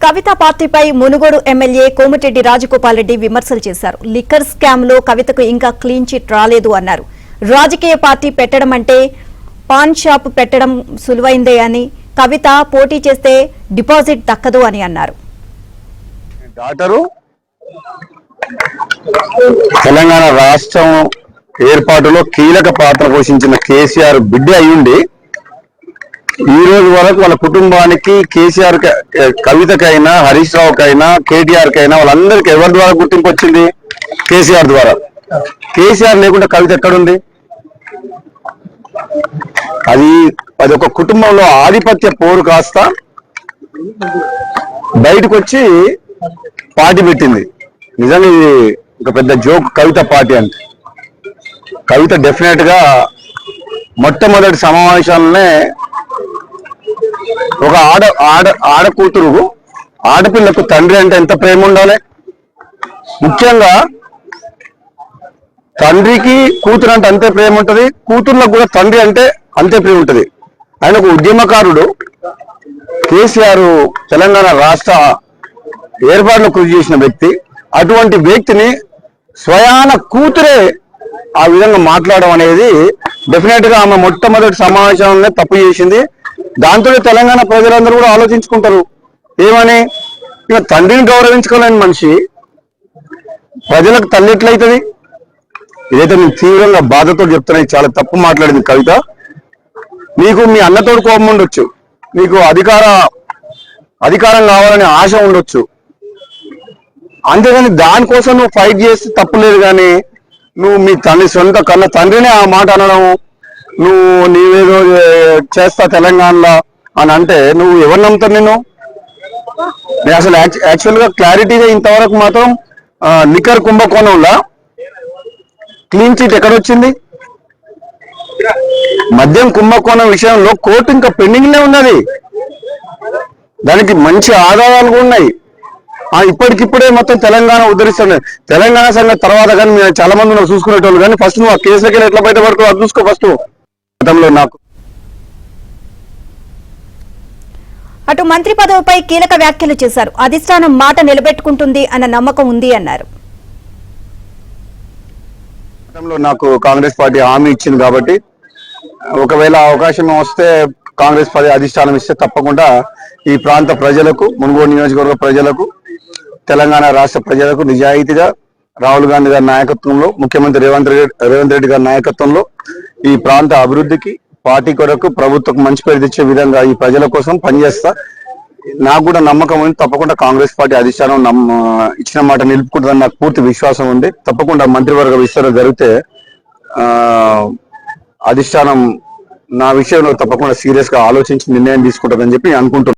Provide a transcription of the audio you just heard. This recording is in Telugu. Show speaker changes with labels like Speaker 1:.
Speaker 1: కవిత పార్టీపై మునుగోడు ఎమ్మెల్యే కోమటిరెడ్డి రాజగోపాల్ రెడ్డి విమర్శలు చేశారు. లిక్కర్ స్కామ్ లో కవితకు ఇంకా క్లీన్ చిట్ రాలేదు అన్నారు. రాజకీయ పార్టీ పెట్టడం అంటే పాన్ షాప్ పెట్టడం సులువైందే అని, కవిత పోటీ చేస్తే డిపాజిట్ దక్కదు అని అన్నారు.
Speaker 2: తెలంగాణ రాష్ట్రం ఏర్పాటులో కీలక పాత్ర పోషించిన కేసీఆర్ బిడ్డ అయ్యుండి ఈ రోజు వరకు వాళ్ళ కుటుంబానికి కేసీఆర్ కవితకైనా హరీష్ రావుకైనా కేటీఆర్ కైనా వాళ్ళందరికీ ఎవరి ద్వారా గుర్తింపు వచ్చింది? కేసీఆర్ ద్వారా. కేసీఆర్ లేకుండా కవిత ఎక్కడుంది? అది ఒక కుటుంబంలో ఆధిపత్య పోరు కాస్త బయటకు వచ్చి పార్టీ పెట్టింది. నిజంగా ఇది ఒక పెద్ద జోక్ కవిత పార్టీ అంటే. కవిత డెఫినెట్ గా మొట్టమొదటి సమావేశాలనే ఒక ఆడ కూతురు ఆడపిల్లకు తండ్రి అంటే ఎంత ప్రేమ ఉండాలి? ముఖ్యంగా తండ్రికి కూతురు అంటే అంతే ప్రేమ ఉంటది, కూతుర్లకు కూడా తండ్రి అంటే అంతే ప్రేమ ఉంటది. ఆయన ఒక ఉద్యమకారుడు. కేసీఆర్ తెలంగాణ రాష్ట్ర ఏర్పాటులో కృషి చేసిన వ్యక్తి. అటువంటి వ్యక్తిని స్వయాన కూతురే ఆ విధంగా మాట్లాడడం అనేది డెఫినెట్ గా ఆమె మొట్టమొదటి సమావేశంలోనే తప్పు చేసింది. దాంతో తెలంగాణ ప్రజలందరూ కూడా ఆలోచించుకుంటారు ఏమని. ఇక తండ్రిని గౌరవించుకోలేని మనిషి ప్రజలకు తల్లి ఎట్లయితుంది? ఇదైతే నేను తీవ్రంగా బాధతో చెప్తున్నా. చాలా తప్పు మాట్లాడింది కవిత. నీకు మీ అన్నతోడు కోపం ఉండొచ్చు, నీకు అధికారం కావాలనే ఆశ ఉండొచ్చు, అంతేగాని దానికోసం నువ్వు ఫైట్ చేస్తే తప్పు లేదు. కానీ నువ్వు మీ సొంత కన్న తండ్రినే ఆ మాట అనడం, నువ్వు నీవేదో చేస్తా తెలంగాణలో అని అంటే నువ్వు ఎవరు నమ్ముతారు? నేను అసలు యాక్చువల్ గా క్లారిటీగా ఇంతవరకు మాత్రం లిక్కర్ కుంభకోణంలో క్లీన్ చిట్ ఎక్కడొచ్చింది? మద్యం కుంభకోణం విషయంలో కోర్టు ఇంకా పెండింగ్లే ఉన్నది. దానికి మంచి ఆధారాలు కూడా ఉన్నాయి. ఇప్పటికిప్పుడే మొత్తం తెలంగాణ ఉద్ధరిస్తుంది. తెలంగాణ సంగతి తర్వాత కానీ చాలా మంది నువ్వు చూసుకునేటోళ్ళు, కానీ ఫస్ట్ నువ్వు ఆ కేసులకి ఎట్లా బయటపడుతావు అది చూసుకో ఫస్ట్. గతంలో నాకు
Speaker 1: అటు మంత్రి పదవిపై కీలక వ్యాఖ్యలు చేశారు. అధిష్టానం మాట నిలబెట్టుకుంటుంది అన్న నమ్మకం ఉంది అన్నారు.
Speaker 2: గతంలో నాకు కాంగ్రెస్ పార్టీ హామీ ఇచ్చింది కాబట్టి ఒకవేళ అవకాశం వస్తే కాంగ్రెస్ పార్టీ అధిష్టానం ఇస్తే తప్పకుండా ఈ ప్రాంత ప్రజలకు, మునుగోడు నియోజకవర్గ ప్రజలకు, తెలంగాణ రాష్ట్ర ప్రజలకు నిజాయితీగా రాహుల్ గాంధీ గారి నాయకత్వంలో, ముఖ్యమంత్రి రేవంత్ రెడ్డి గారి నాయకత్వంలో ఈ ప్రాంత అభివృద్ధికి, పార్టీ కొరకు, ప్రభుత్వం మంచి పేరు తెచ్చే విధంగా ఈ ప్రజల కోసం పనిచేస్తా. నాకు కూడా నమ్మకం ఉంది. తప్పకుండా కాంగ్రెస్ పార్టీ అధిష్టానం ఇచ్చిన మాట నిలుపుకుంటుందని నాకు పూర్తి విశ్వాసం ఉంది. తప్పకుండా మంత్రివర్గ విస్తరణ జరిగితే అధిష్టానం నా విషయంలో తప్పకుండా సీరియస్ గా ఆలోచించి నిర్ణయం తీసుకుంటుందని చెప్పి అనుకుంటున్నాను.